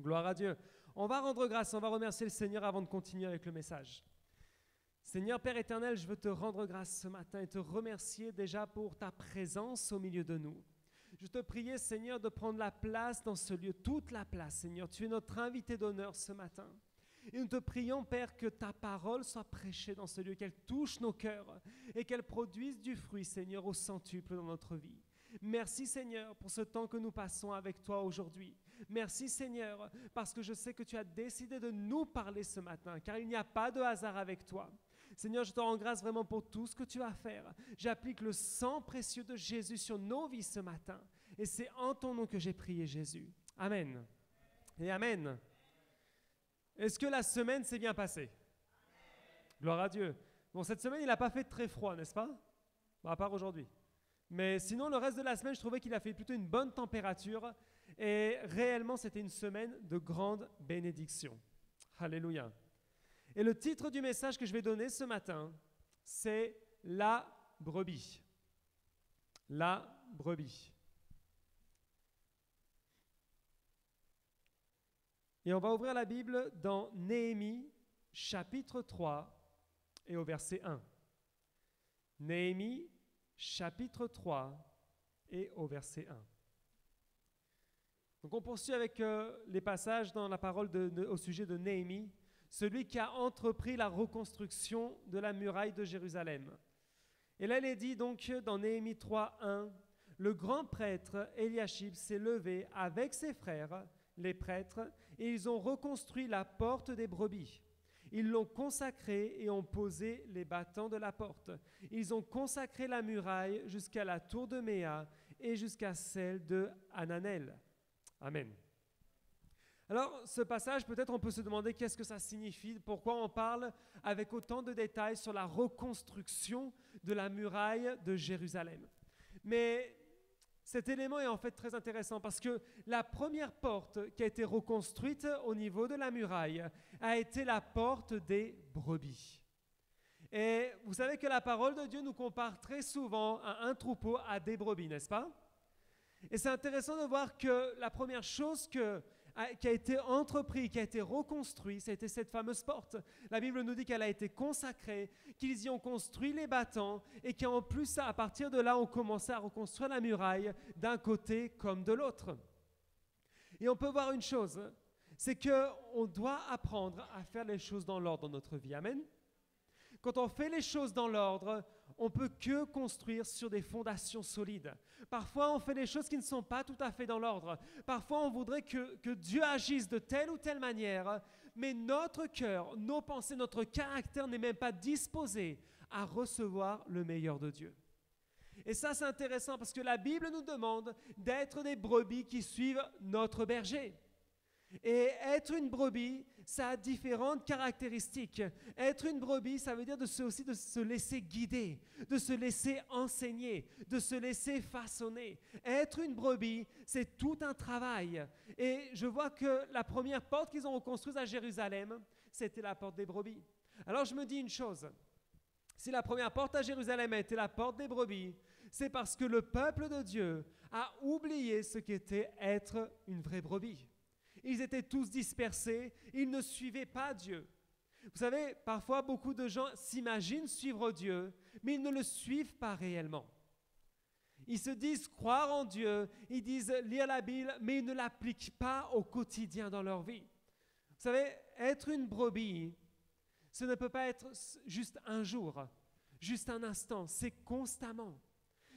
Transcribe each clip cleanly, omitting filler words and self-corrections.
Gloire à Dieu. On va rendre grâce, on va remercier le Seigneur avant de continuer avec le message. Seigneur Père éternel, je veux te rendre grâce ce matin et te remercier déjà pour ta présence au milieu de nous. Je te prie, Seigneur, de prendre la place dans ce lieu, toute la place, Seigneur. Tu es notre invité d'honneur ce matin. Et nous te prions, Père, que ta parole soit prêchée dans ce lieu, qu'elle touche nos cœurs et qu'elle produise du fruit, Seigneur, au centuple dans notre vie. Merci, Seigneur, pour ce temps que nous passons avec toi aujourd'hui. Merci, Seigneur, parce que je sais que tu as décidé de nous parler ce matin, car il n'y a pas de hasard avec toi. Seigneur, je te rends grâce vraiment pour tout ce que tu vas faire. J'applique le sang précieux de Jésus sur nos vies ce matin. Et c'est en ton nom que j'ai prié, Jésus. Amen. Et amen. Est-ce que la semaine s'est bien passée? Gloire à Dieu. Bon, cette semaine, il n'a pas fait très froid, n'est-ce pas? Bon, à part aujourd'hui. Mais sinon, le reste de la semaine, je trouvais qu'il a fait plutôt une bonne température. Et réellement, c'était une semaine de grande bénédiction. Alléluia. Et le titre du message que je vais donner ce matin, c'est « La brebis ». La brebis. Et on va ouvrir la Bible dans Néhémie, chapitre 3, et au verset 1. Néhémie, chapitre 3, et au verset 1. Donc on poursuit avec les passages dans la parole au sujet de Néhémie, celui qui a entrepris la reconstruction de la muraille de Jérusalem. Et là, il est dit donc dans Néhémie 3, 1, « Le grand prêtre Eliashib s'est levé avec ses frères, les prêtres, et ils ont reconstruit la porte des brebis. Ils l'ont consacrée et ont posé les battants de la porte. Ils ont consacré la muraille jusqu'à la tour de Méa et jusqu'à celle de Hananel. » Amen. Alors, ce passage, peut-être on peut se demander qu'est-ce que ça signifie, pourquoi on parle avec autant de détails sur la reconstruction de la muraille de Jérusalem. Mais cet élément est en fait très intéressant parce que la première porte qui a été reconstruite au niveau de la muraille a été la porte des brebis. Et vous savez que la parole de Dieu nous compare très souvent à un troupeau, à des brebis, n'est-ce pas? Et c'est intéressant de voir que la première chose qui a été entreprise, qui a été reconstruite, c'était cette fameuse porte. La Bible nous dit qu'elle a été consacrée, qu'ils y ont construit les battants et qu'en plus, à partir de là, on commençait à reconstruire la muraille d'un côté comme de l'autre. Et on peut voir une chose, c'est qu'on doit apprendre à faire les choses dans l'ordre dans notre vie. Amen. Quand on fait les choses dans l'ordre, on ne peut que construire sur des fondations solides. Parfois, on fait des choses qui ne sont pas tout à fait dans l'ordre. Parfois, on voudrait que Dieu agisse de telle ou telle manière, mais notre cœur, nos pensées, notre caractère n'est même pas disposé à recevoir le meilleur de Dieu. Et ça, c'est intéressant parce que la Bible nous demande d'être des brebis qui suivent notre berger. Et être une brebis, ça a différentes caractéristiques. Être une brebis, ça veut dire aussi de se laisser guider, de se laisser enseigner, de se laisser façonner. Être une brebis, c'est tout un travail. Et je vois que la première porte qu'ils ont reconstruite à Jérusalem, c'était la porte des brebis. Alors je me dis une chose, si la première porte à Jérusalem a été la porte des brebis, c'est parce que le peuple de Dieu a oublié ce qu'était être une vraie brebis. Ils étaient tous dispersés, ils ne suivaient pas Dieu. Vous savez, parfois beaucoup de gens s'imaginent suivre Dieu, mais ils ne le suivent pas réellement. Ils se disent croire en Dieu, ils disent lire la Bible, mais ils ne l'appliquent pas au quotidien dans leur vie. Vous savez, être une brebis, ce ne peut pas être juste un jour, juste un instant, c'est constamment.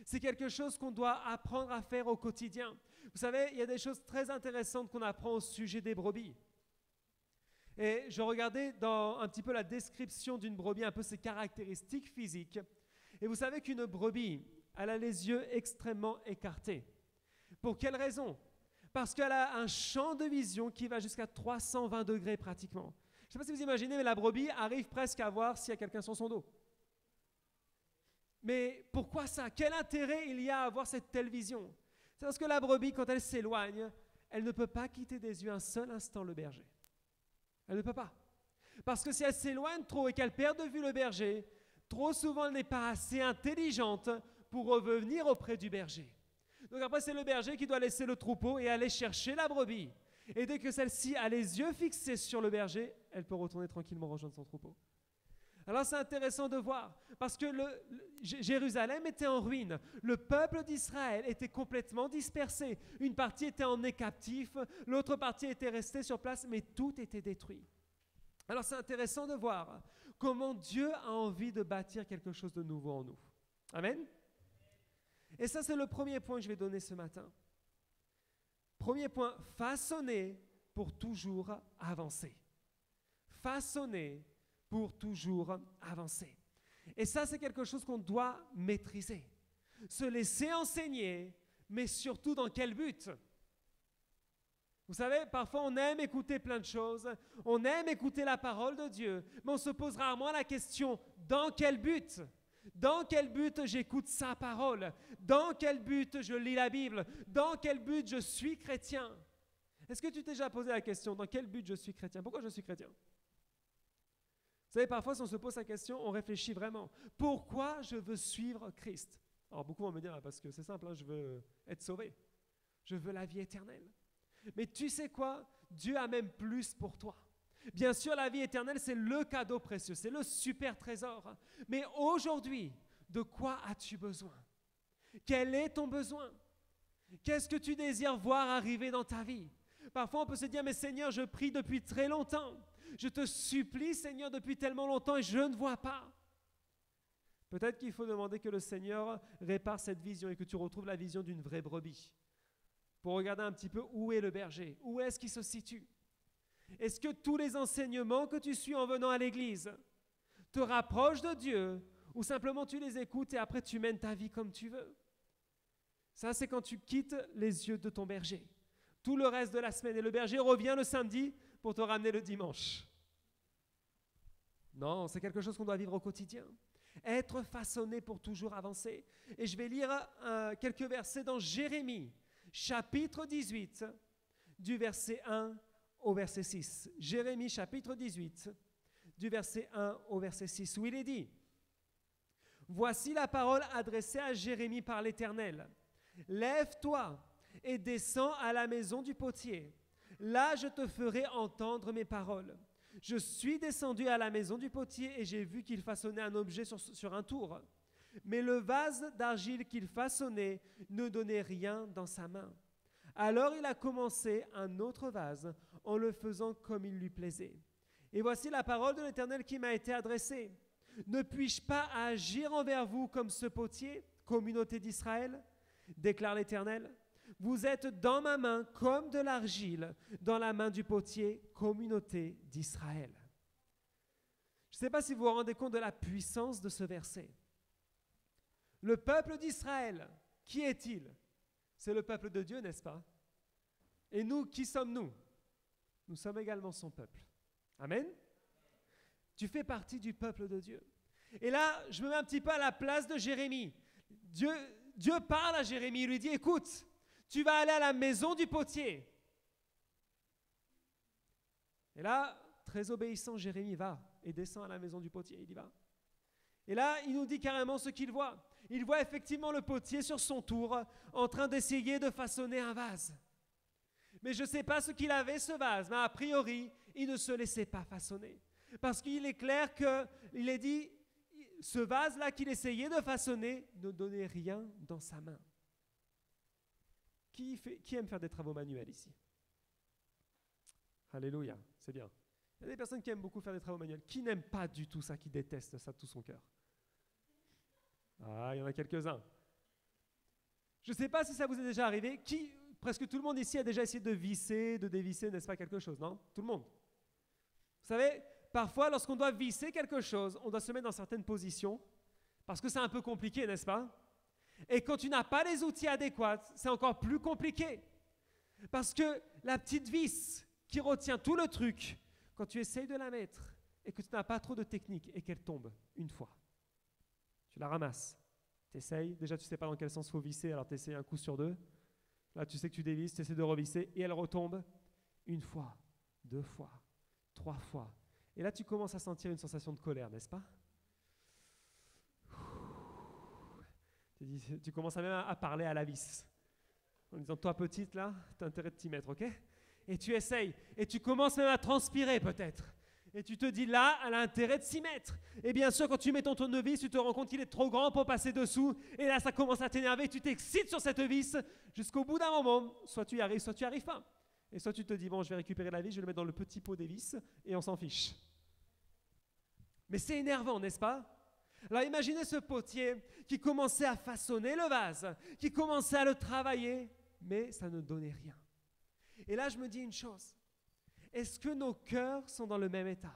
C'est quelque chose qu'on doit apprendre à faire au quotidien. Vous savez, il y a des choses très intéressantes qu'on apprend au sujet des brebis. Et je regardais dans un petit peu la description d'une brebis, un peu ses caractéristiques physiques. Et vous savez qu'une brebis, elle a les yeux extrêmement écartés. Pour quelle raison? Parce qu'elle a un champ de vision qui va jusqu'à 320 degrés pratiquement. Je ne sais pas si vous imaginez, mais la brebis arrive presque à voir s'il y a quelqu'un sur son dos. Mais pourquoi ça? Quel intérêt il y a à avoir cette telle vision? C'est parce que la brebis, quand elle s'éloigne, elle ne peut pas quitter des yeux un seul instant le berger. Elle ne peut pas. Parce que si elle s'éloigne trop et qu'elle perd de vue le berger, trop souvent elle n'est pas assez intelligente pour revenir auprès du berger. Donc après, c'est le berger qui doit laisser le troupeau et aller chercher la brebis. Et dès que celle-ci a les yeux fixés sur le berger, elle peut retourner tranquillement rejoindre son troupeau. Alors c'est intéressant de voir, parce que Jérusalem était en ruine, le peuple d'Israël était complètement dispersé, une partie était emmenée captive, l'autre partie était restée sur place, mais tout était détruit. Alors c'est intéressant de voir comment Dieu a envie de bâtir quelque chose de nouveau en nous. Amen. Et ça c'est le premier point que je vais donner ce matin. Premier point, façonner pour toujours avancer. Façonner pour toujours avancer. Et ça, c'est quelque chose qu'on doit maîtriser. Se laisser enseigner, mais surtout dans quel but? Vous savez, parfois on aime écouter plein de choses, on aime écouter la parole de Dieu, mais on se pose rarement la question, dans quel but? Dans quel but j'écoute sa parole? Dans quel but je lis la Bible? Dans quel but je suis chrétien? Est-ce que tu t'es déjà posé la question, dans quel but je suis chrétien? Pourquoi je suis chrétien? Vous savez, parfois, si on se pose la question, on réfléchit vraiment. Pourquoi je veux suivre Christ? Alors, beaucoup vont me dire, parce que c'est simple, je veux être sauvé. Je veux la vie éternelle. Mais tu sais quoi? Dieu a même plus pour toi. Bien sûr, la vie éternelle, c'est le cadeau précieux, c'est le super trésor. Mais aujourd'hui, de quoi as-tu besoin? Quel est ton besoin? Qu'est-ce que tu désires voir arriver dans ta vie? Parfois, on peut se dire, mais Seigneur, je prie depuis très longtemps. Je te supplie, Seigneur, depuis tellement longtemps et je ne vois pas. Peut-être qu'il faut demander que le Seigneur répare cette vision et que tu retrouves la vision d'une vraie brebis. Pour regarder un petit peu où est le berger, où est-ce qu'il se situe. Est-ce que tous les enseignements que tu suis en venant à l'église te rapprochent de Dieu ou simplement tu les écoutes et après tu mènes ta vie comme tu veux? Ça, c'est quand tu quittes les yeux de ton berger. Tout le reste de la semaine et le berger revient le samedi pour te ramener le dimanche. Non, c'est quelque chose qu'on doit vivre au quotidien. Être façonné pour toujours avancer. Et je vais lire quelques versets dans Jérémie, chapitre 18, du verset 1 au verset 6. Jérémie, chapitre 18, du verset 1 au verset 6, où il est dit: Voici la parole adressée à Jérémie par l'Éternel. Lève-toi et descends à la maison du potier. Là, je te ferai entendre mes paroles. Je suis descendu à la maison du potier et j'ai vu qu'il façonnait un objet sur un tour. Mais le vase d'argile qu'il façonnait ne donnait rien dans sa main. Alors il a commencé un autre vase en le faisant comme il lui plaisait. Et voici la parole de l'Éternel qui m'a été adressée. Ne puis-je pas agir envers vous comme ce potier, communauté d'Israël? Déclare l'Éternel. Vous êtes dans ma main comme de l'argile, dans la main du potier, communauté d'Israël. Je ne sais pas si vous vous rendez compte de la puissance de ce verset. Le peuple d'Israël, qui est-il? C'est le peuple de Dieu, n'est-ce pas? Et nous, qui sommes-nous? Nous sommes également son peuple. Amen? Tu fais partie du peuple de Dieu. Et là, je me mets un petit peu à la place de Jérémie. Dieu parle à Jérémie, il lui dit, écoute, tu vas aller à la maison du potier. Et là, très obéissant, Jérémie va et descend à la maison du potier, il y va. Et là, il nous dit carrément ce qu'il voit. Il voit effectivement le potier sur son tour en train d'essayer de façonner un vase. Mais je ne sais pas ce qu'il avait, ce vase, mais a priori, il ne se laissait pas façonner. Parce qu'il est clair qu'il est dit, ce vase-là qu'il essayait de façonner ne donnait rien dans sa main. Qui aime faire des travaux manuels ici? Alléluia, c'est bien. Il y a des personnes qui aiment beaucoup faire des travaux manuels. Qui n'aime pas du tout ça, qui déteste ça de tout son cœur? Ah, il y en a quelques-uns. Je ne sais pas si ça vous est déjà arrivé. Presque tout le monde ici a déjà essayé de visser, de dévisser, n'est-ce pas, quelque chose, non? Tout le monde. Vous savez, parfois, lorsqu'on doit visser quelque chose, on doit se mettre dans certaines positions parce que c'est un peu compliqué, n'est-ce pas? Et quand tu n'as pas les outils adéquats, c'est encore plus compliqué. Parce que la petite vis qui retient tout le truc, quand tu essayes de la mettre et que tu n'as pas trop de technique et qu'elle tombe une fois, tu la ramasses, tu essayes, déjà tu ne sais pas dans quel sens il faut visser, alors tu essayes un coup sur deux. Là, tu sais que tu dévisses, tu essaies de revisser et elle retombe une fois, deux fois, trois fois. Et là, tu commences à sentir une sensation de colère, n'est-ce pas? Tu commences même à parler à la vis en disant, toi petite là, tu as intérêt de t'y mettre, ok? et tu essayes, et tu commences même à transpirer peut-être. Et tu te dis là, elle a intérêt de s'y mettre. Et bien sûr, quand tu mets ton tournevis, tu te rends compte qu'il est trop grand pour passer dessous. Et là, ça commence à t'énerver, tu t'excites sur cette vis jusqu'au bout d'un moment. Soit tu y arrives pas. Et soit tu te dis, bon, je vais récupérer la vis, je vais le mettre dans le petit pot des vis et on s'en fiche. Mais c'est énervant, n'est-ce pas? Alors imaginez ce potier qui commençait à façonner le vase, qui commençait à le travailler, mais ça ne donnait rien. Et là, je me dis une chose. Est-ce que nos cœurs sont dans le même état?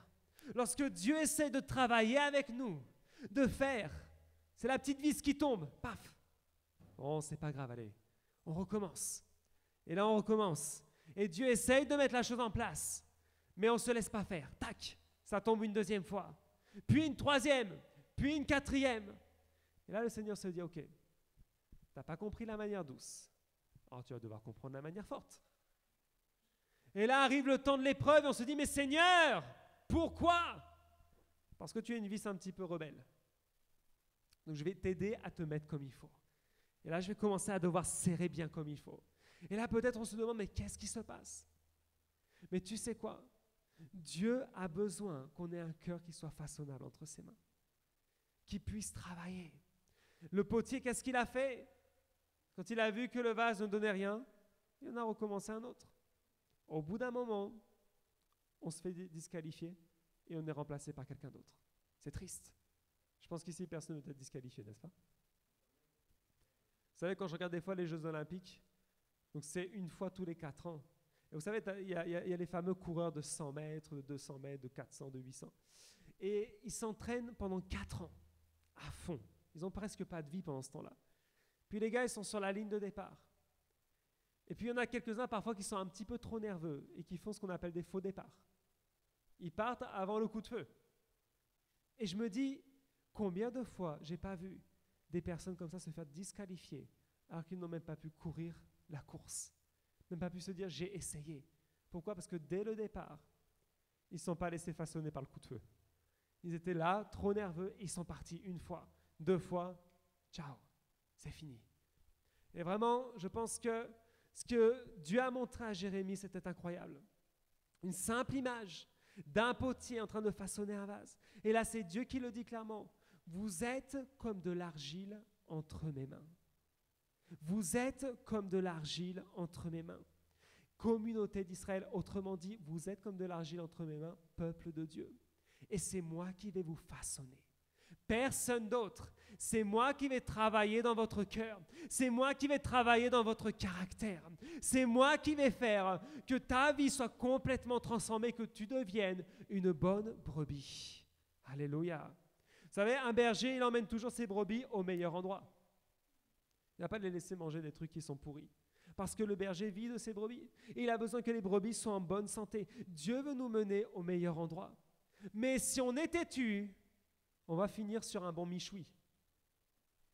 Lorsque Dieu essaie de travailler avec nous, de faire, c'est la petite vis qui tombe, paf. Bon, c'est pas grave, allez, on recommence. Et là, on recommence. Et Dieu essaye de mettre la chose en place, mais on ne se laisse pas faire. Tac, ça tombe une deuxième fois, puis une troisième, puis une quatrième. Et là, le Seigneur se dit, ok, tu n'as pas compris la manière douce, alors tu vas devoir comprendre la manière forte. Et là arrive le temps de l'épreuve et on se dit, mais Seigneur, pourquoi? Parce que tu as une vis un petit peu rebelle. Donc je vais t'aider à te mettre comme il faut. Et là je vais commencer à devoir serrer bien comme il faut. Et là peut-être on se demande, mais qu'est-ce qui se passe? Mais tu sais quoi? Dieu a besoin qu'on ait un cœur qui soit façonnable entre ses mains, qui puisse travailler. Le potier, qu'est-ce qu'il a fait? Quand il a vu que le vase ne donnait rien, il en a recommencé un autre. Au bout d'un moment, on se fait disqualifier et on est remplacé par quelqu'un d'autre. C'est triste. Je pense qu'ici, personne ne peut être disqualifié, n'est-ce pas? Vous savez, quand je regarde des fois les Jeux Olympiques, donc c'est une fois tous les 4 ans. Et vous savez, il y a les fameux coureurs de 100 mètres, de 200 mètres, de 400, de 800. Et ils s'entraînent pendant 4 ans, à fond. Ils n'ont presque pas de vie pendant ce temps-là. Puis les gars, ils sont sur la ligne de départ. Et puis il y en a quelques-uns parfois qui sont un petit peu trop nerveux et qui font ce qu'on appelle des faux départs. Ils partent avant le coup de feu. Et je me dis, combien de fois j'ai pas vu des personnes comme ça se faire disqualifier alors qu'ils n'ont même pas pu courir la course, même pas pu se dire j'ai essayé. Pourquoi? Parce que dès le départ, ils ne sont pas laissés façonner par le coup de feu. Ils étaient là, trop nerveux, ils sont partis une fois, 2 fois, ciao, c'est fini. Et vraiment, je pense que ce que Dieu a montré à Jérémie, c'était incroyable. Une simple image d'un potier en train de façonner un vase. Et là, c'est Dieu qui le dit clairement. Vous êtes comme de l'argile entre mes mains. Vous êtes comme de l'argile entre mes mains. Communauté d'Israël, autrement dit, vous êtes comme de l'argile entre mes mains, peuple de Dieu. Et c'est moi qui vais vous façonner. Personne d'autre. C'est moi qui vais travailler dans votre cœur. C'est moi qui vais travailler dans votre caractère. C'est moi qui vais faire que ta vie soit complètement transformée, que tu deviennes une bonne brebis. Alléluia. Vous savez, un berger, il emmène toujours ses brebis au meilleur endroit. Il n'a pas de les laisser manger des trucs qui sont pourris. Parce que le berger vit de ses brebis. Et il a besoin que les brebis soient en bonne santé. Dieu veut nous mener au meilleur endroit. Mais si on est têtu, on va finir sur un bon michoui.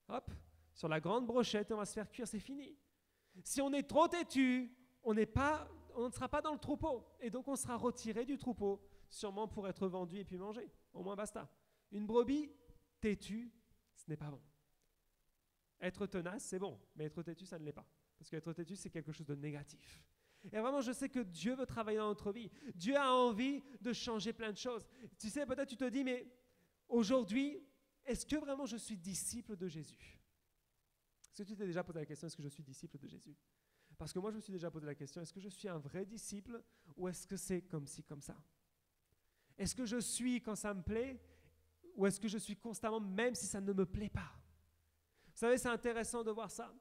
Hop, sur la grande brochette, on va se faire cuire, c'est fini. Si on est trop têtu, on ne sera pas dans le troupeau. Et donc on sera retiré du troupeau, sûrement pour être vendu et puis mangé. Au moins basta. Une brebis têtue, ce n'est pas bon. Être tenace, c'est bon, mais être têtu, ça ne l'est pas. Parce qu'être têtu, c'est quelque chose de négatif. Et vraiment, je sais que Dieu veut travailler dans notre vie. Dieu a envie de changer plein de choses. Tu sais, peut-être tu te dis, mais aujourd'hui, est-ce que vraiment je suis disciple de Jésus? Est-ce que tu t'es déjà posé la question, est-ce que je suis disciple de Jésus? Parce que moi, je me suis déjà posé la question, est-ce que je suis un vrai disciple ou est-ce que c'est comme ci, comme ça? Est-ce que je suis quand ça me plaît ou est-ce que je suis constamment même si ça ne me plaît pas? Vous savez, c'est intéressant de voir ça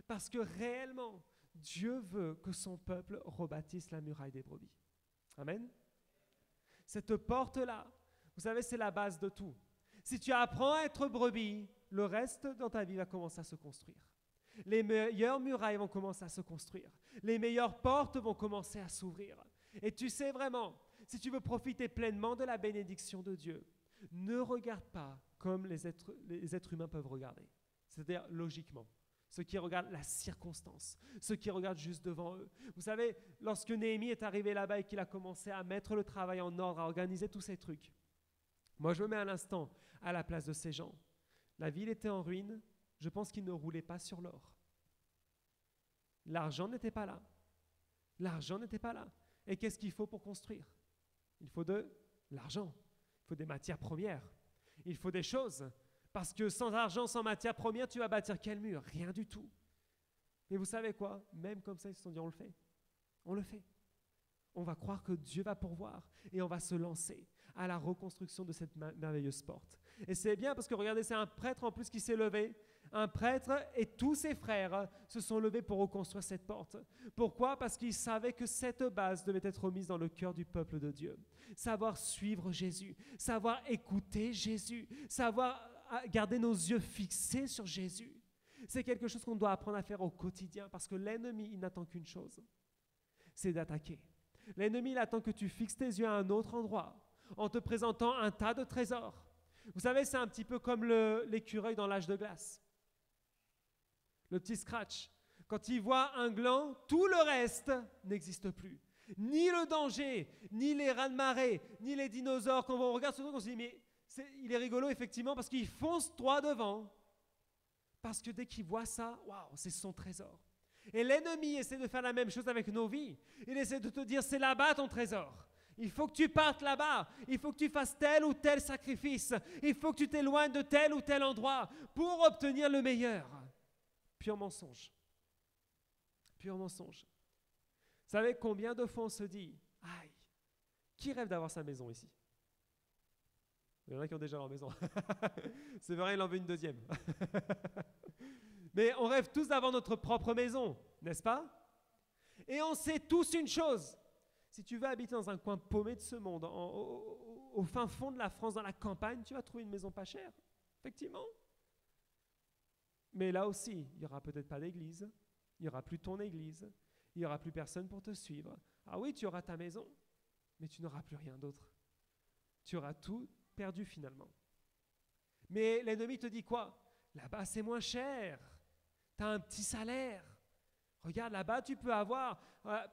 parce que réellement, Dieu veut que son peuple rebâtisse la muraille des brebis. Amen. Cette porte-là, vous savez, c'est la base de tout. Si tu apprends à être brebis, le reste dans ta vie va commencer à se construire. Les meilleures murailles vont commencer à se construire. Les meilleures portes vont commencer à s'ouvrir. Et tu sais vraiment, si tu veux profiter pleinement de la bénédiction de Dieu, ne regarde pas comme les êtres humains peuvent regarder. C'est-à-dire logiquement. Ceux qui regardent la circonstance, ceux qui regardent juste devant eux. Vous savez, lorsque Néhémie est arrivé là-bas et qu'il a commencé à mettre le travail en ordre, à organiser tous ces trucs, moi je me mets à l'instant à la place de ces gens. La ville était en ruine, je pense qu'ils ne roulaient pas sur l'or. L'argent n'était pas là. L'argent n'était pas là. Et qu'est-ce qu'il faut pour construire? Il faut de l'argent, il faut des matières premières, il faut des choses. Parce que sans argent, sans matières premières, tu vas bâtir quel mur? Rien du tout. Et vous savez quoi? Même comme ça, ils se sont dit, on le fait. On le fait. On va croire que Dieu va pourvoir et on va se lancer à la reconstruction de cette merveilleuse porte. Et c'est bien parce que regardez, c'est un prêtre en plus qui s'est levé. Un prêtre et tous ses frères se sont levés pour reconstruire cette porte. Pourquoi? Parce qu'ils savaient que cette base devait être remise dans le cœur du peuple de Dieu. Savoir suivre Jésus, savoir écouter Jésus, savoir garder nos yeux fixés sur Jésus. C'est quelque chose qu'on doit apprendre à faire au quotidien parce que l'ennemi, il n'attend qu'une chose, c'est d'attaquer. L'ennemi, il attend que tu fixes tes yeux à un autre endroit en te présentant un tas de trésors. Vous savez, c'est un petit peu comme l'écureuil dans l'âge de glace. Le petit Scratch. Quand il voit un gland, tout le reste n'existe plus. Ni le danger, ni les rats de marée, ni les dinosaures. Quand on regarde ce truc, on se dit, mais il est rigolo effectivement parce qu'il fonce droit devant. Parce que dès qu'il voit ça, waouh, c'est son trésor. Et l'ennemi essaie de faire la même chose avec nos vies. Il essaie de te dire, c'est là-bas ton trésor. Il faut que tu partes là-bas. Il faut que tu fasses tel ou tel sacrifice. Il faut que tu t'éloignes de tel ou tel endroit pour obtenir le meilleur. Pur mensonge. Pur mensonge. Vous savez combien de fois on se dit, aïe, qui rêve d'avoir sa maison ici? Il y en a qui ont déjà leur maison. C'est vrai, il en veut une deuxième. Mais on rêve tous d'avoir notre propre maison, n'est-ce pas? Et on sait tous une chose. Si tu veux habiter dans un coin paumé de ce monde, au fin fond de la France, dans la campagne, tu vas trouver une maison pas chère, effectivement. Mais là aussi, il n'y aura peut-être pas d'église, il n'y aura plus ton église, il n'y aura plus personne pour te suivre. Ah oui, tu auras ta maison, mais tu n'auras plus rien d'autre. Tu auras tout perdu finalement. Mais l'ennemi te dit quoi? Là-bas, c'est moins cher. Tu as un petit salaire. Regarde, là-bas, tu peux avoir,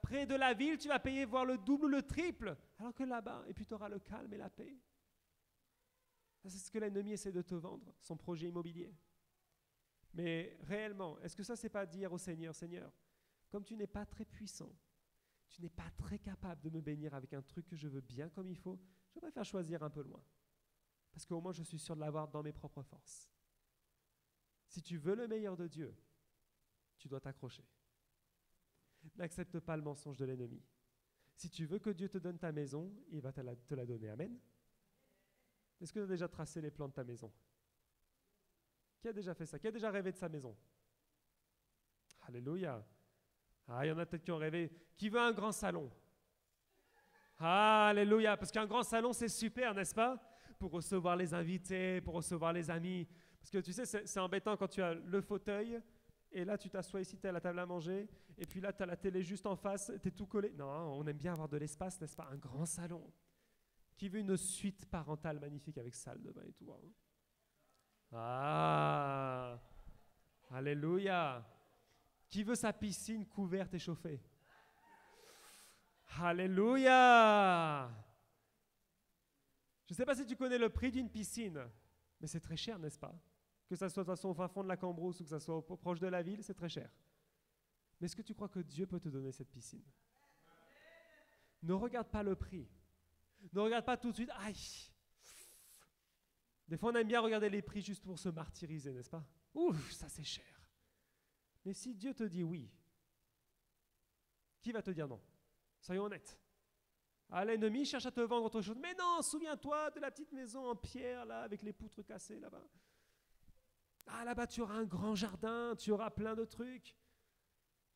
près de la ville, tu vas payer voire le double ou le triple. Alors que là-bas, et puis tu auras le calme et la paix. Ça, c'est ce que l'ennemi essaie de te vendre, son projet immobilier. Mais réellement, est-ce que ça, c'est pas dire au Seigneur, Seigneur, comme tu n'es pas très puissant, tu n'es pas très capable de me bénir avec un truc que je veux bien comme il faut, je préfère choisir un peu loin. Parce qu'au moins, je suis sûr de l'avoir dans mes propres forces. Si tu veux le meilleur de Dieu, tu dois t'accrocher. N'accepte pas le mensonge de l'ennemi. Si tu veux que Dieu te donne ta maison, il va te la donner. Amen. Est-ce que tu as déjà tracé les plans de ta maison? Qui a déjà fait ça? Qui a déjà rêvé de sa maison? Alléluia. Ah, il y en a peut-être qui ont rêvé. Qui veut un grand salon? Alléluia. Parce qu'un grand salon, c'est super, n'est-ce pas? Pour recevoir les invités, pour recevoir les amis. Parce que tu sais, c'est embêtant quand tu as le fauteuil, et là, tu t'assois ici, tu es à la table à manger, et puis là, tu as la télé juste en face, tu es tout collé. Non, on aime bien avoir de l'espace, n'est-ce pas? Un grand salon. Qui veut une suite parentale magnifique avec salle de bain et tout, hein? Ah, alléluia. Qui veut sa piscine couverte et chauffée? Alléluia. Je ne sais pas si tu connais le prix d'une piscine, mais c'est très cher, n'est-ce pas? Que ça soit de toute façon au fin fond de la Cambrousse ou que ça soit proche de la ville, c'est très cher. Mais est-ce que tu crois que Dieu peut te donner cette piscine? Ne regarde pas le prix. Ne regarde pas tout de suite, aïe. Des fois, on aime bien regarder les prix juste pour se martyriser, n'est-ce pas? Ouf, ça c'est cher. Mais si Dieu te dit oui, qui va te dire non? Soyons honnêtes. Ah, l'ennemi cherche à te vendre autre chose. Mais non, souviens-toi de la petite maison en pierre, là, avec les poutres cassées, là-bas. Ah, là-bas, tu auras un grand jardin, tu auras plein de trucs.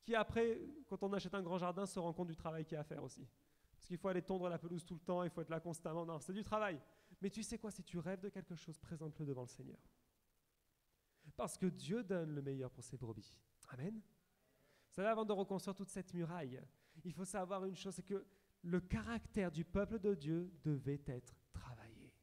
Qui après, quand on achète un grand jardin, se rend compte du travail qu'il y a à faire aussi. Parce qu'il faut aller tondre la pelouse tout le temps, il faut être là constamment. Non, c'est du travail. Mais tu sais quoi, si tu rêves de quelque chose, présente-le devant le Seigneur. Parce que Dieu donne le meilleur pour ses brebis. Amen. Vous savez, avant de reconstruire toute cette muraille, il faut savoir une chose, c'est que le caractère du peuple de Dieu devait être travaillé.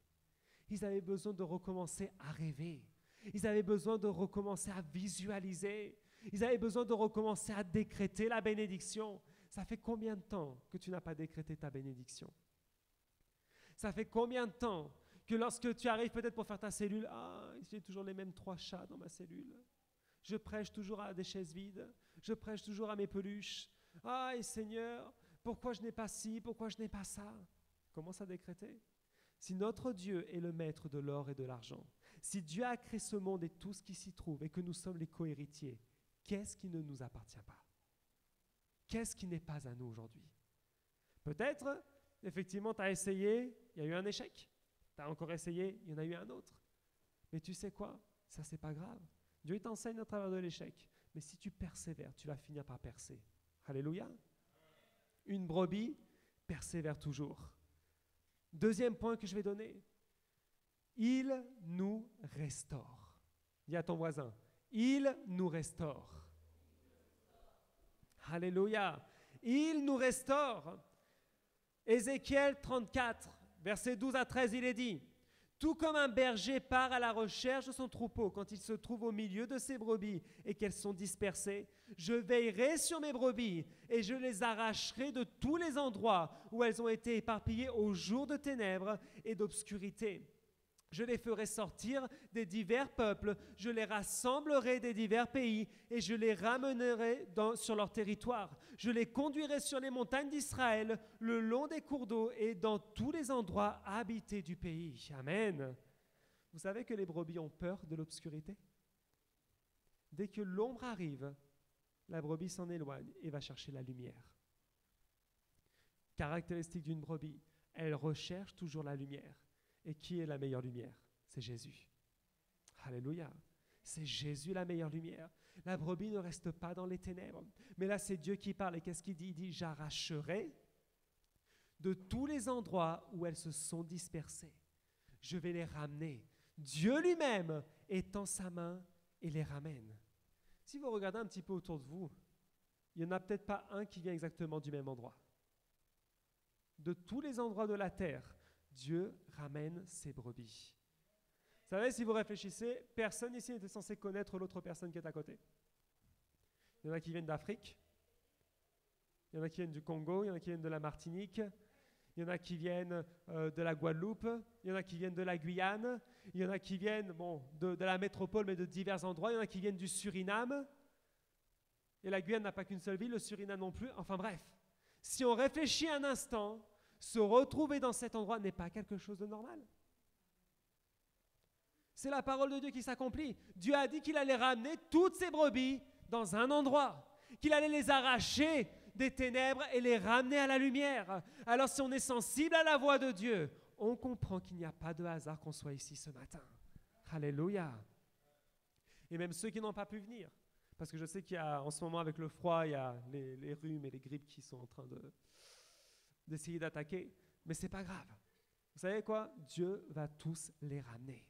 Ils avaient besoin de recommencer à rêver. Ils avaient besoin de recommencer à visualiser. Ils avaient besoin de recommencer à décréter la bénédiction. Ça fait combien de temps que tu n'as pas décrété ta bénédiction? Ça fait combien de temps que lorsque tu arrives peut-être pour faire ta cellule, j'ai toujours les mêmes 3 chats dans ma cellule. Je prêche toujours à des chaises vides. Je prêche toujours à mes peluches. Et Seigneur, pourquoi je n'ai pas ci, pourquoi je n'ai pas ça. Commence à décréter. Si notre Dieu est le maître de l'or et de l'argent, si Dieu a créé ce monde et tout ce qui s'y trouve et que nous sommes les co-héritiers, qu'est-ce qui ne nous appartient pas? Qu'est-ce qui n'est pas à nous aujourd'hui? Peut-être, effectivement, tu as essayé, il y a eu un échec. Tu as encore essayé, il y en a eu un autre. Mais tu sais quoi? Ça, c'est pas grave. Dieu t'enseigne à travers de l'échec. Mais si tu persévères, tu vas finir par percer. Alléluia. Une brebis persévère toujours. Deuxième point que je vais donner. Il nous restaure. Dis à ton voisin, il nous restaure. Alléluia. Il nous restaure. Ézéchiel 34, versets 12 à 13, il est dit: tout comme un berger part à la recherche de son troupeau quand il se trouve au milieu de ses brebis et qu'elles sont dispersées, je veillerai sur mes brebis et je les arracherai de tous les endroits où elles ont été éparpillées au jour de ténèbres et d'obscurité. Je les ferai sortir des divers peuples, je les rassemblerai des divers pays et je les ramènerai sur leur territoire. Je les conduirai sur les montagnes d'Israël, le long des cours d'eau et dans tous les endroits habités du pays. Amen. Vous savez que les brebis ont peur de l'obscurité? Dès que l'ombre arrive, la brebis s'en éloigne et va chercher la lumière. Caractéristique d'une brebis, elle recherche toujours la lumière. Et qui est la meilleure lumière? C'est Jésus. Alléluia. C'est Jésus la meilleure lumière. La brebis ne reste pas dans les ténèbres. Mais là, c'est Dieu qui parle. Et qu'est-ce qu'il dit? Il dit, j'arracherai de tous les endroits où elles se sont dispersées. Je vais les ramener. Dieu lui-même étend sa main et les ramène. Si vous regardez un petit peu autour de vous, il n'y en a peut-être pas un qui vient exactement du même endroit. De tous les endroits de la terre, Dieu ramène ses brebis. Vous savez, si vous réfléchissez, personne ici n'était censé connaître l'autre personne qui est à côté. Il y en a qui viennent d'Afrique, il y en a qui viennent du Congo, il y en a qui viennent de la Martinique, il y en a qui viennent de la Guadeloupe, il y en a qui viennent de la Guyane, il y en a qui viennent de la métropole, mais de divers endroits, il y en a qui viennent du Suriname. Et la Guyane n'a pas qu'une seule ville, le Suriname non plus. Enfin bref, si on réfléchit un instant, se retrouver dans cet endroit n'est pas quelque chose de normal. C'est la parole de Dieu qui s'accomplit. Dieu a dit qu'il allait ramener toutes ses brebis dans un endroit, qu'il allait les arracher des ténèbres et les ramener à la lumière. Alors si on est sensible à la voix de Dieu, on comprend qu'il n'y a pas de hasard qu'on soit ici ce matin. Alléluia. Et même ceux qui n'ont pas pu venir, parce que je sais qu'il y a en ce moment avec le froid, il y a les rhumes et les grippes qui sont en train d'essayer d'attaquer, mais c'est pas grave. Vous savez quoi? Dieu va tous les ramener.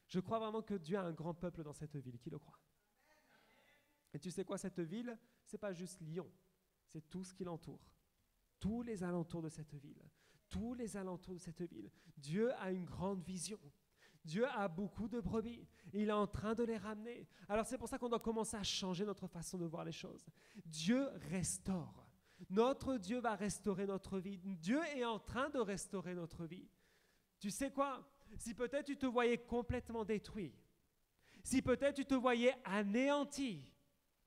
Je crois vraiment que Dieu a un grand peuple dans cette ville, qui le croit? Et tu sais quoi, cette ville, c'est pas juste Lyon, c'est tout ce qui l'entoure. Tous les alentours de cette ville, tous les alentours de cette ville. Dieu a une grande vision. Dieu a beaucoup de brebis et il est en train de les ramener. Alors c'est pour ça qu'on doit commencer à changer notre façon de voir les choses. Dieu restaure. Notre Dieu va restaurer notre vie. Dieu est en train de restaurer notre vie. Tu sais quoi? Si peut-être tu te voyais complètement détruit, si peut-être tu te voyais anéanti,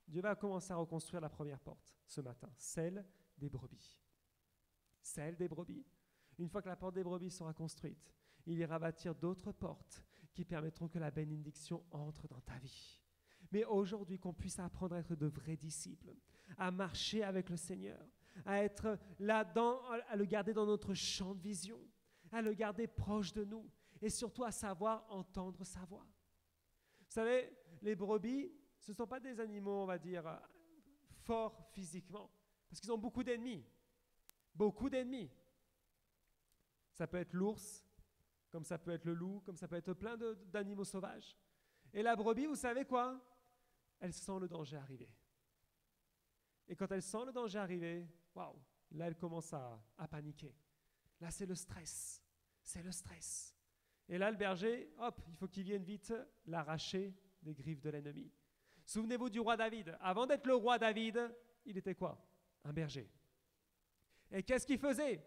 Dieu va commencer à reconstruire la première porte ce matin, celle des brebis. Celle des brebis. Une fois que la porte des brebis sera construite, il ira bâtir d'autres portes qui permettront que la bénédiction entre dans ta vie. Mais aujourd'hui, qu'on puisse apprendre à être de vrais disciples, à marcher avec le Seigneur, à être là-dedans, à le garder dans notre champ de vision, à le garder proche de nous et surtout à savoir entendre sa voix. Vous savez, les brebis, ce ne sont pas des animaux, on va dire, forts physiquement, parce qu'ils ont beaucoup d'ennemis. Beaucoup d'ennemis. Ça peut être l'ours, comme ça peut être le loup, comme ça peut être plein d'animaux sauvages. Et la brebis, vous savez quoi? Elle sent le danger arriver. Et quand elle sent le danger arriver, waouh, là elle commence à paniquer. Là c'est le stress. C'est le stress. Et là le berger, hop, il faut qu'il vienne vite l'arracher des griffes de l'ennemi. Souvenez-vous du roi David. Avant d'être le roi David, il était quoi? Un berger. Et qu'est-ce qu'il faisait?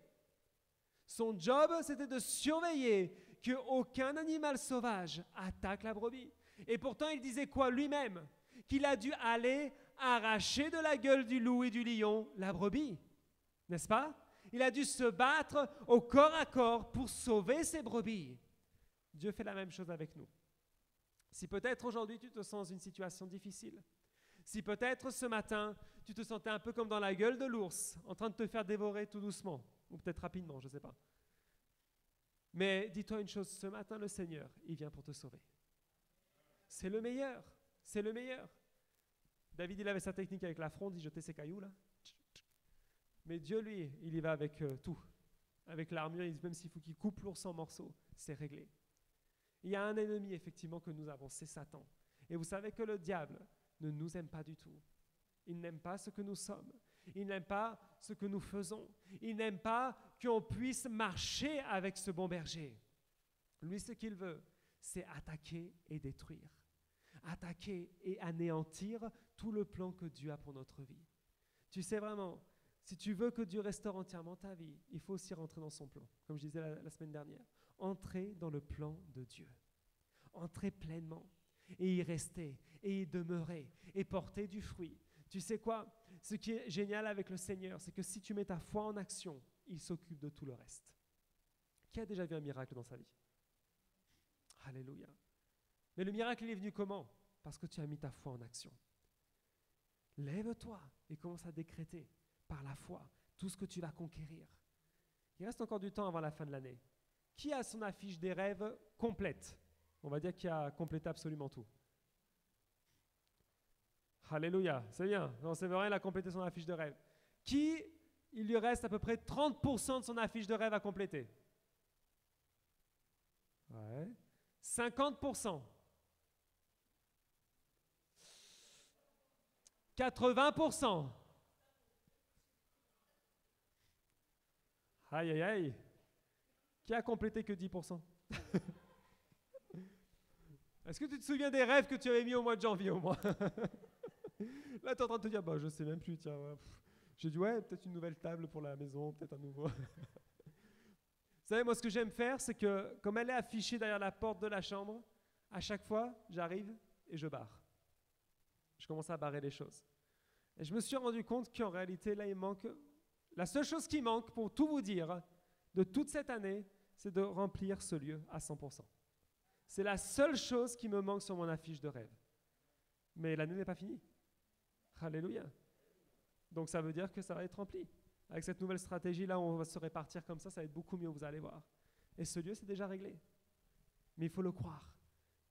Son job, c'était de surveiller qu'aucun animal sauvage attaque la brebis. Et pourtant, il disait quoi lui-même? Qu'il a dû aller arracher de la gueule du loup et du lion la brebis. n'est-ce pas? Il a dû se battre au corps à corps pour sauver ses brebis. Dieu fait la même chose avec nous. Si peut-être aujourd'hui tu te sens dans une situation difficile, si peut-être ce matin tu te sentais un peu comme dans la gueule de l'ours, en train de te faire dévorer tout doucement, ou peut-être rapidement, je ne sais pas. Mais dis-toi une chose, ce matin le Seigneur, il vient pour te sauver. C'est le meilleur, c'est le meilleur. David, il avait sa technique avec la fronde, il jetait ses cailloux là. Mais Dieu, lui, il y va avec tout. Avec l'armure, même s'il faut qu'il coupe l'ours en morceaux, c'est réglé. Il y a un ennemi, effectivement, que nous avons, c'est Satan. Et vous savez que le diable ne nous aime pas du tout. Il n'aime pas ce que nous sommes. Il n'aime pas ce que nous faisons. Il n'aime pas qu'on puisse marcher avec ce bon berger. Lui, ce qu'il veut, c'est attaquer et détruire. Attaquer et anéantir tout le plan que Dieu a pour notre vie. Tu sais vraiment, si tu veux que Dieu restaure entièrement ta vie, il faut aussi rentrer dans son plan. Comme je disais la semaine dernière, entrer dans le plan de Dieu. Entrer pleinement et y rester et y demeurer et porter du fruit. Tu sais quoi? Ce qui est génial avec le Seigneur, c'est que si tu mets ta foi en action, il s'occupe de tout le reste. Qui a déjà vu un miracle dans sa vie? Alléluia. Mais le miracle, il est venu comment? Parce que tu as mis ta foi en action. Lève-toi et commence à décréter par la foi tout ce que tu vas conquérir. Il reste encore du temps avant la fin de l'année. Qui a son affiche des rêves complète? On va dire qui a complété absolument tout. Alléluia, c'est bien. Non, c'est vrai, il a complété son affiche de rêve. Qui, il lui reste à peu près 30% de son affiche de rêve à compléter? Ouais. 50%. 80%. Aïe, aïe, aïe. Qui a complété que 10%? Est-ce que tu te souviens des rêves que tu avais mis au mois de janvier au moins? Là, tu es en train de te dire, bah, je ne sais même plus, tiens. Ouais. J'ai dit, ouais, peut-être une nouvelle table pour la maison, peut-être un nouveau. Vous savez, moi, ce que j'aime faire, c'est que, comme elle est affichée derrière la porte de la chambre, à chaque fois, j'arrive et je barre. Je commence à barrer les choses. Et je me suis rendu compte qu'en réalité, là, il manque... La seule chose qui manque, pour tout vous dire, de toute cette année, c'est de remplir ce lieu à 100%. C'est la seule chose qui me manque sur mon affiche de rêve. Mais l'année n'est pas finie. Alléluia. Donc ça veut dire que ça va être rempli. Avec cette nouvelle stratégie-là, on va se répartir comme ça va être beaucoup mieux, vous allez voir. Et ce lieu, c'est déjà réglé. Mais il faut le croire.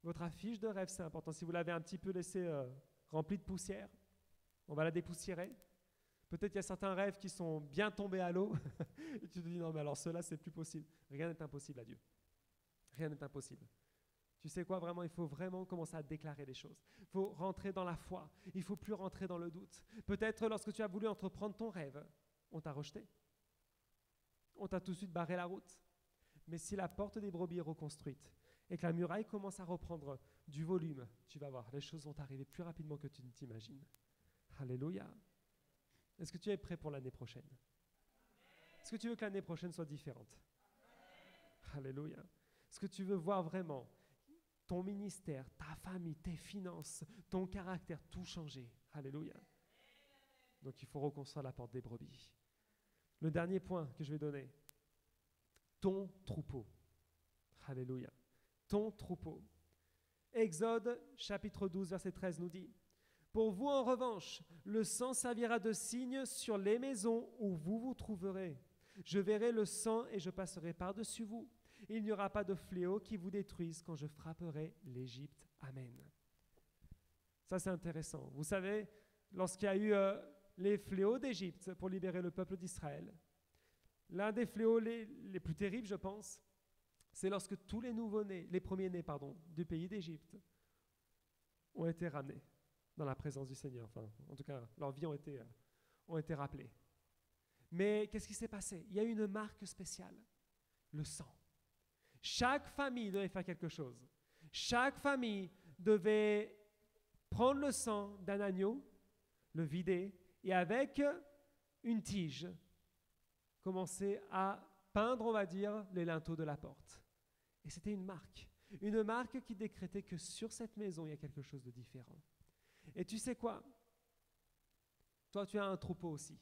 Votre affiche de rêve, c'est important. Si vous l'avez un petit peu laissé remplie de poussière, on va la dépoussiérer. Peut-être qu'il y a certains rêves qui sont bien tombés à l'eau. Et tu te dis, non, mais alors ceux-là, c'est plus possible. Rien n'est impossible à Dieu. Rien n'est impossible. Tu sais quoi, vraiment, il faut vraiment commencer à déclarer les choses. Il faut rentrer dans la foi. Il ne faut plus rentrer dans le doute. Peut-être lorsque tu as voulu entreprendre ton rêve, on t'a rejeté. On t'a tout de suite barré la route. Mais si la porte des brebis est reconstruite et que la muraille commence à reprendre du volume, tu vas voir, les choses vont arriver plus rapidement que tu ne t'imagines. Alléluia. Est-ce que tu es prêt pour l'année prochaine? Est-ce que tu veux que l'année prochaine soit différente? Alléluia. Est-ce que tu veux voir vraiment ton ministère, ta famille, tes finances, ton caractère, tout changer? Alléluia. Donc il faut reconstruire la porte des brebis. Le dernier point que je vais donner, ton troupeau. Alléluia. Ton troupeau. Exode chapitre 12, verset 13 nous dit: pour vous, en revanche, le sang servira de signe sur les maisons où vous vous trouverez. Je verrai le sang et je passerai par-dessus vous. Il n'y aura pas de fléau qui vous détruise quand je frapperai l'Égypte. Amen. Ça, c'est intéressant. Vous savez, lorsqu'il y a eu les fléaux d'Égypte pour libérer le peuple d'Israël, l'un des fléaux les plus terribles, je pense, c'est lorsque tous les nouveau-nés, les premiers-nés, du pays d'Égypte ont été ramenés dans la présence du Seigneur. Enfin, en tout cas, leurs vies ont été rappelées. Mais qu'est-ce qui s'est passé? Il y a eu une marque spéciale, le sang. Chaque famille devait faire quelque chose. Chaque famille devait prendre le sang d'un agneau, le vider, et avec une tige, commencer à peindre, on va dire, les linteaux de la porte. Et c'était une marque qui décrétait que sur cette maison, il y a quelque chose de différent. Et tu sais quoi? Toi, tu as un troupeau aussi.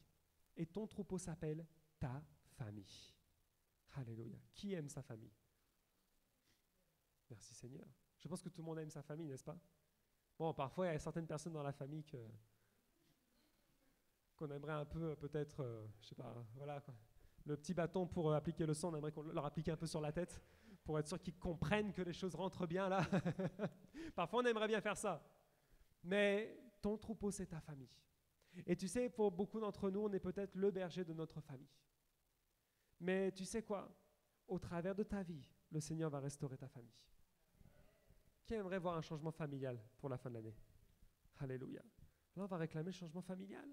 Et ton troupeau s'appelle ta famille. Alléluia. Qui aime sa famille? Merci Seigneur. Je pense que tout le monde aime sa famille, n'est-ce pas? Bon, parfois, il y a certaines personnes dans la famille qu'on aimerait un peu, peut-être, je sais pas, voilà, quoi. Le petit bâton pour appliquer le sang, on aimerait qu'on leur applique un peu sur la tête, pour être sûr qu'ils comprennent que les choses rentrent bien là. Parfois, on aimerait bien faire ça. Mais ton troupeau, c'est ta famille. Et tu sais, pour beaucoup d'entre nous, on est peut-être le berger de notre famille. Mais tu sais quoi? Au travers de ta vie, le Seigneur va restaurer ta famille. Qui aimerait voir un changement familial pour la fin de l'année? Alléluia. Là, on va réclamer le changement familial.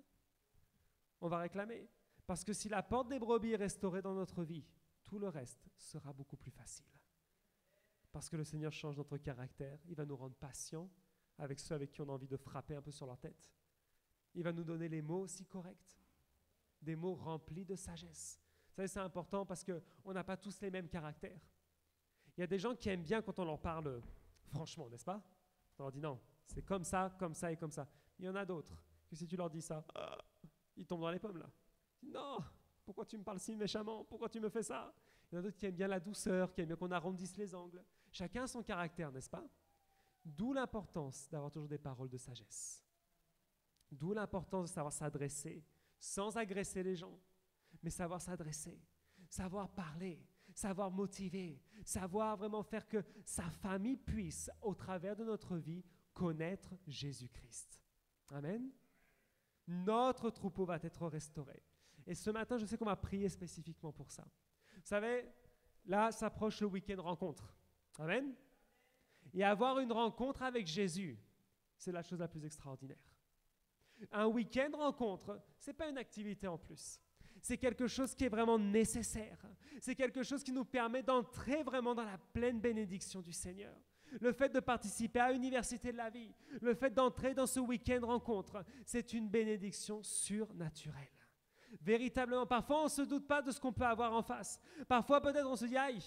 On va réclamer. Parce que si la porte des brebis est restaurée dans notre vie, tout le reste sera beaucoup plus facile. Parce que le Seigneur change notre caractère. Il va nous rendre patients avec ceux avec qui on a envie de frapper un peu sur leur tête. Il va nous donner les mots aussi corrects. Des mots remplis de sagesse. Vous savez, c'est important parce qu'on n'a pas tous les mêmes caractères. Il y a des gens qui aiment bien quand on leur parle franchement, n'est-ce pas? On leur dit non, c'est comme ça et comme ça. Il y en a d'autres que si tu leur dis ça, ils tombent dans les pommes là. Non, pourquoi tu me parles si méchamment? Pourquoi tu me fais ça? Il y en a d'autres qui aiment bien la douceur, qui aiment bien qu'on arrondisse les angles. Chacun a son caractère, n'est-ce pas? D'où l'importance d'avoir toujours des paroles de sagesse. D'où l'importance de savoir s'adresser, sans agresser les gens, mais savoir s'adresser, savoir parler, savoir motiver, savoir vraiment faire que sa famille puisse, au travers de notre vie, connaître Jésus-Christ. Amen. Notre troupeau va être restauré. Et ce matin, je sais qu'on va prier spécifiquement pour ça. Vous savez, là s'approche le week-end rencontre. Amen. Et avoir une rencontre avec Jésus, c'est la chose la plus extraordinaire. Un week-end rencontre, ce n'est pas une activité en plus. C'est quelque chose qui est vraiment nécessaire. C'est quelque chose qui nous permet d'entrer vraiment dans la pleine bénédiction du Seigneur. Le fait de participer à l'université de la vie, le fait d'entrer dans ce week-end rencontre, c'est une bénédiction surnaturelle. Véritablement, parfois on ne se doute pas de ce qu'on peut avoir en face. Parfois peut-être on se dit, aïe,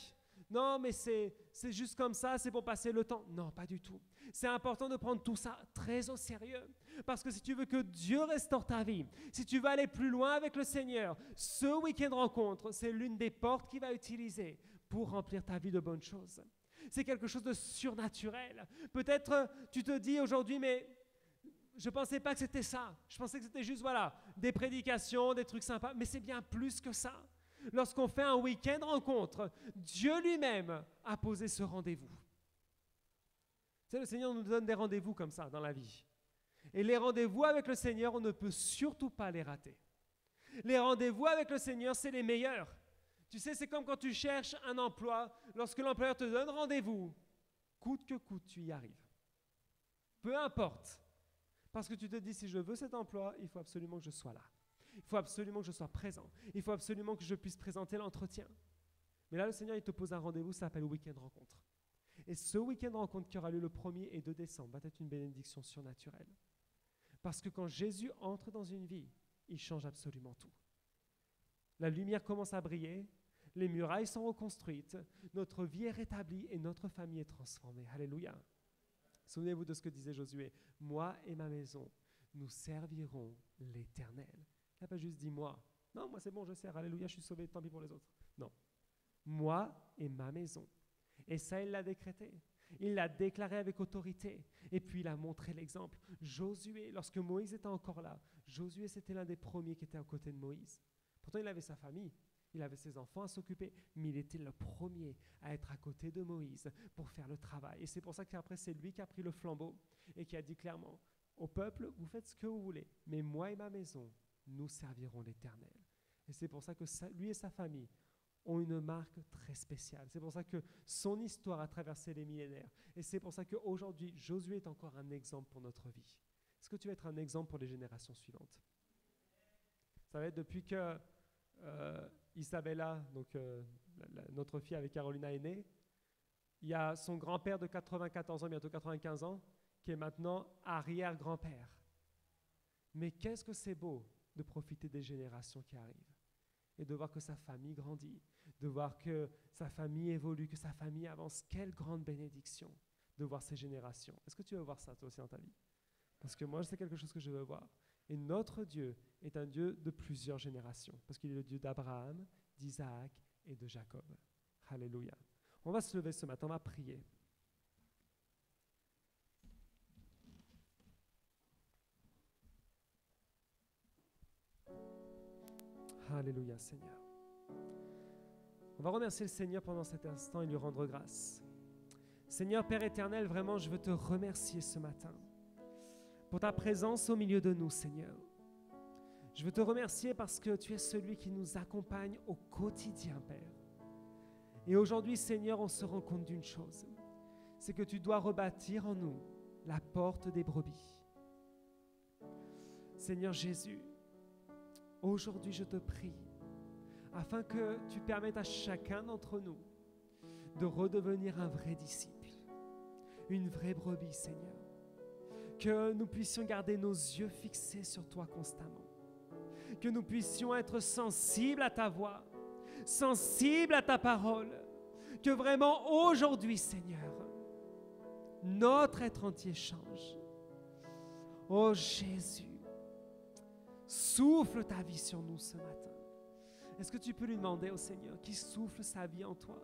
non mais c'est juste comme ça, c'est pour passer le temps. Non, pas du tout. C'est important de prendre tout ça très au sérieux. Parce que si tu veux que Dieu restaure ta vie, si tu veux aller plus loin avec le Seigneur, ce week-end rencontre, c'est l'une des portes qu'il va utiliser pour remplir ta vie de bonnes choses. C'est quelque chose de surnaturel. Peut-être tu te dis aujourd'hui, mais je ne pensais pas que c'était ça. Je pensais que c'était juste, voilà, des prédications, des trucs sympas. Mais c'est bien plus que ça. Lorsqu'on fait un week-end rencontre, Dieu lui-même a posé ce rendez-vous. Tu sais, le Seigneur nous donne des rendez-vous comme ça dans la vie. Et les rendez-vous avec le Seigneur, on ne peut surtout pas les rater. Les rendez-vous avec le Seigneur, c'est les meilleurs. Tu sais, c'est comme quand tu cherches un emploi, lorsque l'employeur te donne rendez-vous, coûte que coûte, tu y arrives. Peu importe. Parce que tu te dis, si je veux cet emploi, il faut absolument que je sois là. Il faut absolument que je sois présent. Il faut absolument que je puisse présenter l'entretien. Mais là, le Seigneur, il te pose un rendez-vous, ça s'appelle week-end rencontre. Et ce week-end rencontre qui aura lieu le 1er et 2 décembre va être une bénédiction surnaturelle. Parce que quand Jésus entre dans une vie, il change absolument tout. La lumière commence à briller, les murailles sont reconstruites, notre vie est rétablie et notre famille est transformée. Alléluia. Souvenez-vous de ce que disait Josué. Moi et ma maison, nous servirons l'Éternel. Il n'a pas juste dit moi. Non, moi c'est bon, je sers. Alléluia, je suis sauvé, tant pis pour les autres. Non. Moi et ma maison. Et ça, il l'a décrété. Il l'a déclaré avec autorité. Et puis, il a montré l'exemple. Josué, lorsque Moïse était encore là, Josué, c'était l'un des premiers qui était à côté de Moïse. Pourtant, il avait sa famille. Il avait ses enfants à s'occuper. Mais il était le premier à être à côté de Moïse pour faire le travail. Et c'est pour ça qu'après, c'est lui qui a pris le flambeau et qui a dit clairement au peuple, vous faites ce que vous voulez. Mais moi et ma maison, nous servirons l'Éternel. Et c'est pour ça que lui et sa famille ont une marque très spéciale. C'est pour ça que son histoire a traversé les millénaires. Et c'est pour ça qu'aujourd'hui, Josué est encore un exemple pour notre vie. Est-ce que tu vas être un exemple pour les générations suivantes? Ça va être depuis que Isabella, donc notre fille avec Carolina est née, il y a son grand-père de 94 ans, bientôt 95 ans, qui est maintenant arrière-grand-père. Mais qu'est-ce que c'est beau de profiter des générations qui arrivent et de voir que sa famille grandit, de voir que sa famille évolue, que sa famille avance. Quelle grande bénédiction de voir ces générations. Est-ce que tu veux voir ça toi aussi dans ta vie? Parce que moi, c'est quelque chose que je veux voir. Et notre Dieu est un Dieu de plusieurs générations, parce qu'il est le Dieu d'Abraham, d'Isaac et de Jacob. Alléluia. On va se lever ce matin, on va prier. Alléluia, Seigneur. On va remercier le Seigneur pendant cet instant et lui rendre grâce. Seigneur Père éternel, vraiment, je veux te remercier ce matin pour ta présence au milieu de nous, Seigneur. Je veux te remercier parce que tu es celui qui nous accompagne au quotidien, Père. Et aujourd'hui, Seigneur, on se rend compte d'une chose, c'est que tu dois rebâtir en nous la porte des brebis. Seigneur Jésus, aujourd'hui, je te prie, afin que tu permettes à chacun d'entre nous de redevenir un vrai disciple, une vraie brebis, Seigneur. Que nous puissions garder nos yeux fixés sur toi constamment. Que nous puissions être sensibles à ta voix, sensibles à ta parole. Que vraiment aujourd'hui, Seigneur, notre être entier change. Oh Jésus, souffle ta vie sur nous ce matin. Est-ce que tu peux lui demander au Seigneur qu'il souffle sa vie en toi?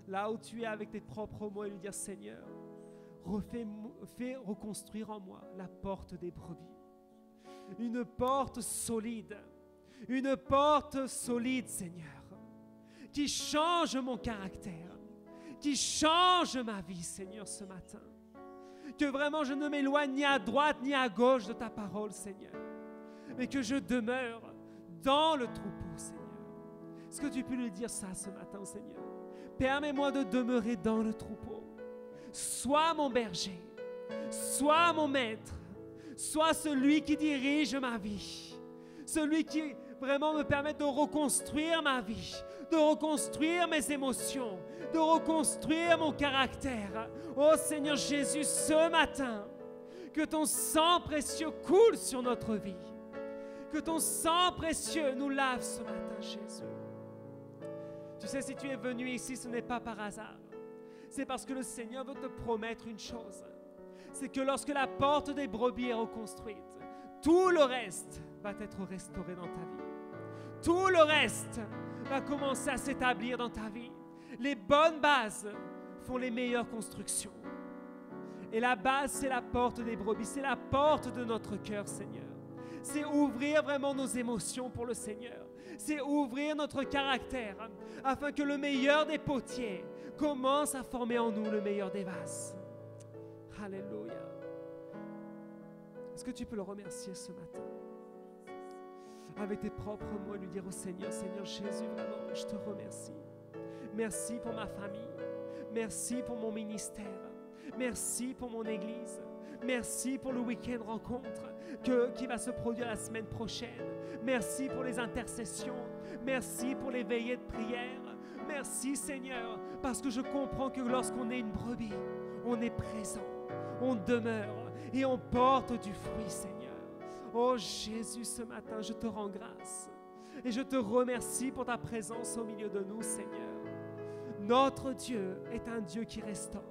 Là où tu es avec tes propres mots et lui dire, Seigneur, fais reconstruire en moi la porte des brebis. Une porte solide, Seigneur, qui change mon caractère, qui change ma vie, Seigneur, ce matin. Que vraiment je ne m'éloigne ni à droite ni à gauche de ta parole, Seigneur, mais que je demeure dans le troupeau, Seigneur. Est-ce que tu peux lui dire ça ce matin, Seigneur? Permets-moi de demeurer dans le troupeau. Sois mon berger, sois mon maître, sois celui qui dirige ma vie, celui qui vraiment me permet de reconstruire ma vie, de reconstruire mes émotions, de reconstruire mon caractère. Oh Seigneur Jésus, ce matin, que ton sang précieux coule sur notre vie, que ton sang précieux nous lave ce matin, Jésus. Tu sais, si tu es venu ici, ce n'est pas par hasard. C'est parce que le Seigneur veut te promettre une chose. C'est que lorsque la porte des brebis est reconstruite, tout le reste va être restauré dans ta vie. Tout le reste va commencer à s'établir dans ta vie. Les bonnes bases font les meilleures constructions. Et la base, c'est la porte des brebis. C'est la porte de notre cœur, Seigneur. C'est ouvrir vraiment nos émotions pour le Seigneur. C'est ouvrir notre caractère afin que le meilleur des potiers commence à former en nous le meilleur des vases. Alléluia. Est-ce que tu peux le remercier ce matin? Avec tes propres mots, lui dire au Seigneur, Seigneur Jésus, vraiment, je te remercie. Merci pour ma famille. Merci pour mon ministère. Merci pour mon église. Merci pour le week-end rencontre qui va se produire la semaine prochaine. Merci pour les intercessions. Merci pour les veillées de prière. Merci Seigneur, parce que je comprends que lorsqu'on est une brebis, on est présent, on demeure et on porte du fruit, Seigneur. Oh Jésus, ce matin, je te rends grâce et je te remercie pour ta présence au milieu de nous, Seigneur. Notre Dieu est un Dieu qui restaure.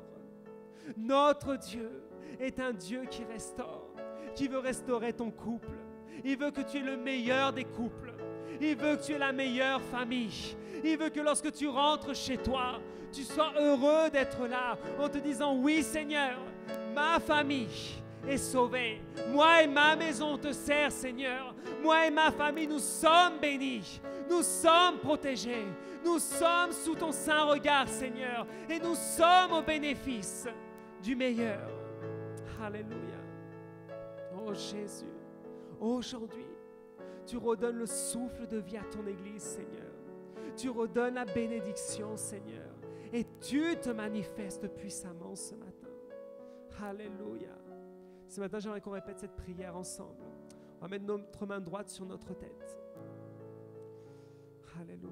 Notre Dieu est un Dieu qui restaure, qui veut restaurer ton couple. Il veut que tu aies le meilleur des couples. Il veut que tu aies la meilleure famille. Il veut que lorsque tu rentres chez toi, tu sois heureux d'être là en te disant, oui Seigneur, ma famille est sauvée. Moi et ma maison te sert, Seigneur. Moi et ma famille, nous sommes bénis. Nous sommes protégés. Nous sommes sous ton saint regard, Seigneur. Et nous sommes au bénéfice du meilleur. Alléluia. Oh Jésus, aujourd'hui, tu redonnes le souffle de vie à ton Église, Seigneur. Tu redonnes la bénédiction, Seigneur. Et tu te manifestes puissamment ce matin. Alléluia. Ce matin, j'aimerais qu'on répète cette prière ensemble. On va mettre notre main droite sur notre tête. Alléluia.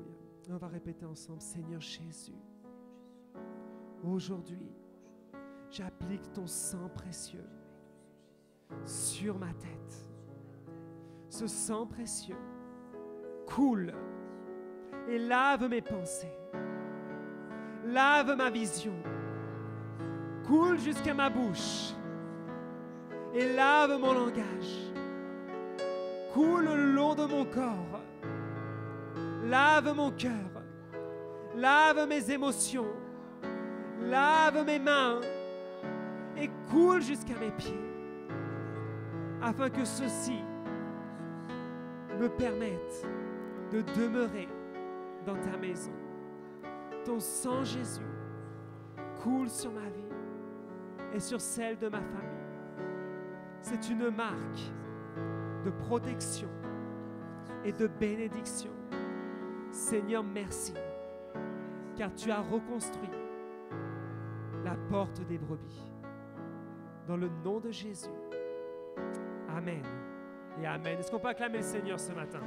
On va répéter ensemble, Seigneur Jésus, aujourd'hui, j'applique ton sang précieux sur ma tête. Ce sang précieux coule et lave mes pensées, lave ma vision, coule jusqu'à ma bouche et lave mon langage. coule le long de mon corps. Lave mon cœur. Lave mes émotions. Lave mes mains. Et coule jusqu'à mes pieds. Afin que ceci me permette de demeurer dans ta maison. Ton sang, Jésus, coule sur ma vie et sur celle de ma famille. C'est une marque de protection et de bénédiction. Seigneur, merci, car tu as reconstruit la porte des brebis. Dans le nom de Jésus. Amen et amen. Est-ce qu'on peut acclamer le Seigneur ce matin?